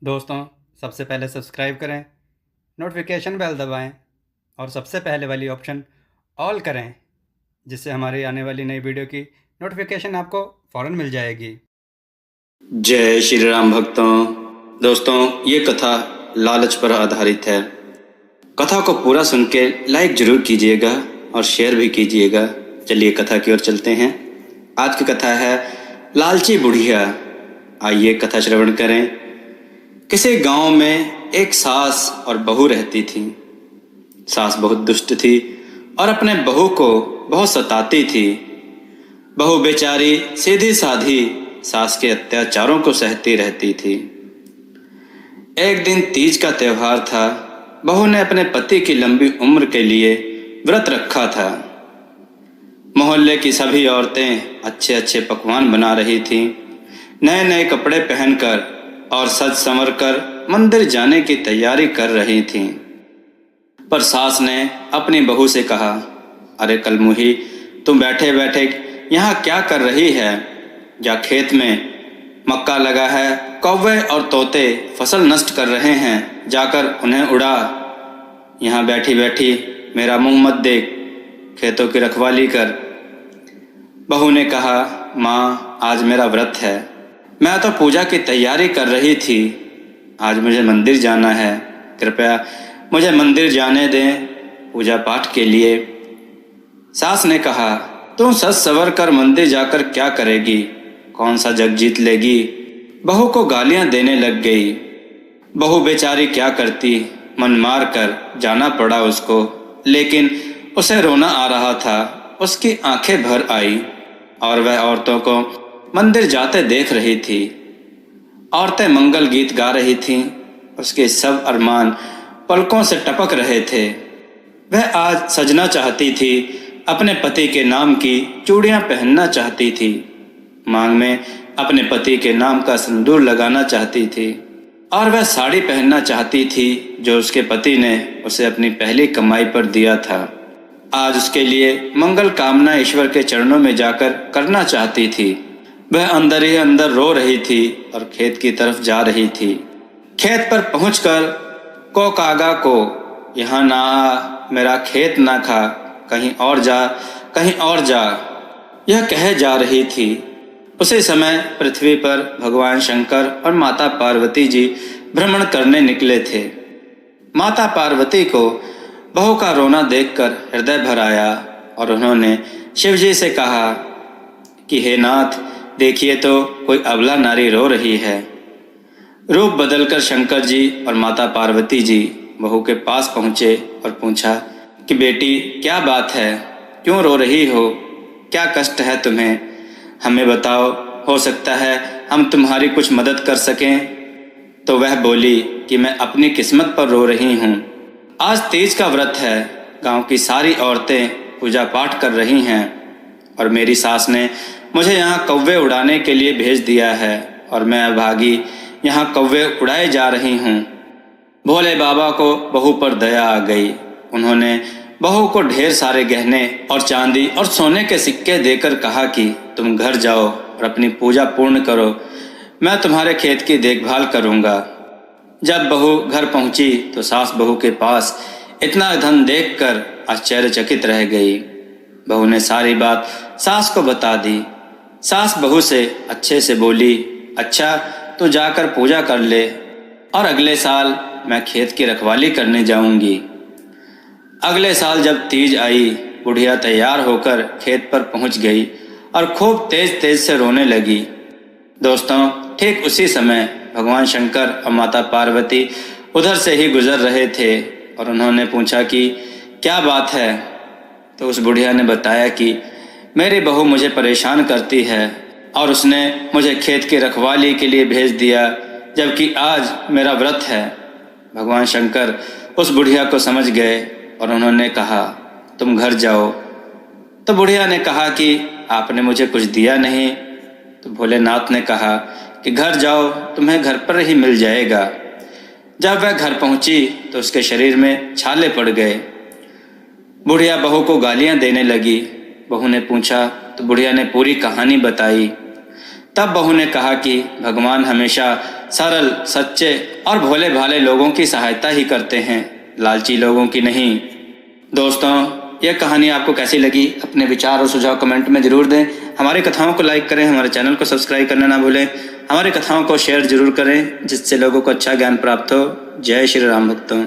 दोस्तों, सबसे पहले सब्सक्राइब करें, नोटिफिकेशन बेल दबाएं और सबसे पहले वाली ऑप्शन ऑल करें, जिससे हमारी आने वाली नई वीडियो की नोटिफिकेशन आपको फ़ौरन मिल जाएगी। जय श्री राम भक्तों। दोस्तों, ये कथा लालच पर आधारित है। कथा को पूरा सुन के लाइक जरूर कीजिएगा और शेयर भी कीजिएगा। चलिए कथा की ओर चलते हैं। आज की कथा है लालची बुढ़िया। आइए कथा श्रवण करें। किसी गांव में एक सास और बहू रहती थी। सास बहुत दुष्ट थी और अपने बहू को बहुत सताती थी। बहू बेचारी सीधी साधी सास के अत्याचारों को सहती रहती थी। एक दिन तीज का त्योहार था। बहू ने अपने पति की लंबी उम्र के लिए व्रत रखा था। मोहल्ले की सभी औरतें अच्छे अच्छे पकवान बना रही थीं। नए नए कपड़े पहनकर और सज संवर कर मंदिर जाने की तैयारी कर रही थीं। पर सास ने अपनी बहू से कहा, अरे कलमुही, तुम बैठे बैठे यहाँ क्या कर रही है? या खेत में मक्का लगा है, कौवे और तोते फसल नष्ट कर रहे हैं, जाकर उन्हें उड़ा। यहाँ बैठी बैठी मेरा मुंह मत देख, खेतों की रखवाली कर। बहू ने कहा, माँ, आज मेरा व्रत है। मैं तो पूजा की तैयारी कर रही थी। आज मुझे मंदिर जाना है। कृपया मुझे मंदिर जाने दें पूजा पाठ के लिए। सास ने कहा, तुम सज सवर कर मंदिर जाकर क्या करेगी? कौन सा जग जीत लेगी? बहू को गालियां देने लग गई। बहू बेचारी क्या करती, मन मार कर जाना पड़ा उसको। लेकिन उसे रोना आ रहा था। उसकी आंखें भर आई और वह औरतों को मंदिर जाते देख रही थी। औरतें मंगल गीत गा रही थीं। उसके सब अरमान पलकों से टपक रहे थे। वह आज सजना चाहती थी, अपने पति के नाम की चूड़ियां पहनना चाहती थी, मांग में अपने पति के नाम का सिंदूर लगाना चाहती थी, और वह साड़ी पहनना चाहती थी जो उसके पति ने उसे अपनी पहली कमाई पर दिया था। आज उसके लिए मंगल कामना ईश्वर के चरणों में जाकर करना चाहती थी। वह अंदर ही अंदर रो रही थी और खेत की तरफ जा रही थी। खेत पर पहुंचकर को कागा को, यहाँ ना आ, मेरा खेत ना खा, कहीं और जा, कहीं और जा, यह कहे जा रही थी। उसी समय पृथ्वी पर भगवान शंकर और माता पार्वती जी भ्रमण करने निकले थे। माता पार्वती को बहू का रोना देखकर हृदय भर आया और उन्होंने शिव जी से कहा कि हे नाथ, देखिए तो कोई अबला नारी रो रही है। रूप बदलकर शंकर जी और माता पार्वती जी बहू के पास पहुँचे और पूछा कि बेटी, क्या बात है? क्यों रो रही हो? क्या कष्ट है तुम्हें? हमें बताओ, हो सकता है हम तुम्हारी कुछ मदद कर सकें। तो वह बोली कि मैं अपनी किस्मत पर रो रही हूँ। आज तीज का व्रत है। गांव की सारी औरतें पूजा पाठ कर रही हैं और मेरी सास ने मुझे यहाँ कौवे उड़ाने के लिए भेज दिया है और मैं अभागी यहाँ कौवे उड़ाए जा रही हूँ। भोले बाबा को बहू पर दया आ गई। उन्होंने बहू को ढेर सारे गहने और चांदी और सोने के सिक्के देकर कहा कि तुम घर जाओ और अपनी पूजा पूर्ण करो, मैं तुम्हारे खेत की देखभाल करूँगा। जब बहू घर पहुंची तो सास बहू के पास इतना धन देखकर आश्चर्यचकित रह गई। बहू ने सारी बात सास को बता दी। सास बहू से अच्छे से बोली, अच्छा, तू जाकर पूजा कर ले और अगले साल मैं खेत की रखवाली करने जाऊंगी। अगले साल जब तीज आई, बुढ़िया तैयार होकर खेत पर पहुंच गई और खूब तेज तेज से रोने लगी। दोस्तों, ठीक उसी समय भगवान शंकर और माता पार्वती उधर से ही गुजर रहे थे और उन्होंने पूछा कि क्या बात है? तो उस बुढ़िया ने बताया कि मेरी बहू मुझे परेशान करती है और उसने मुझे खेत की रखवाली के लिए भेज दिया, जबकि आज मेरा व्रत है। भगवान शंकर उस बुढ़िया को समझ गए और उन्होंने कहा, तुम घर जाओ। तो बुढ़िया ने कहा कि आपने मुझे कुछ दिया नहीं। तो भोलेनाथ ने कहा कि घर जाओ, तुम्हें घर पर ही मिल जाएगा। जब वह घर पहुंची तो उसके शरीर में छाले पड़ गए। बुढ़िया बहू को गालियां देने लगी। बहू ने पूछा तो बुढ़िया ने पूरी कहानी बताई। तब बहू ने कहा कि भगवान हमेशा सरल, सच्चे और भोले भाले लोगों की सहायता ही करते हैं, लालची लोगों की नहीं। दोस्तों, यह कहानी आपको कैसी लगी? अपने विचार और सुझाव कमेंट में ज़रूर दें। हमारी कथाओं को लाइक करें, हमारे चैनल को सब्सक्राइब करना ना भूलें। हमारी कथाओं को शेयर ज़रूर करें जिससे लोगों को अच्छा ज्ञान प्राप्त हो। जय श्री राम भक्तों।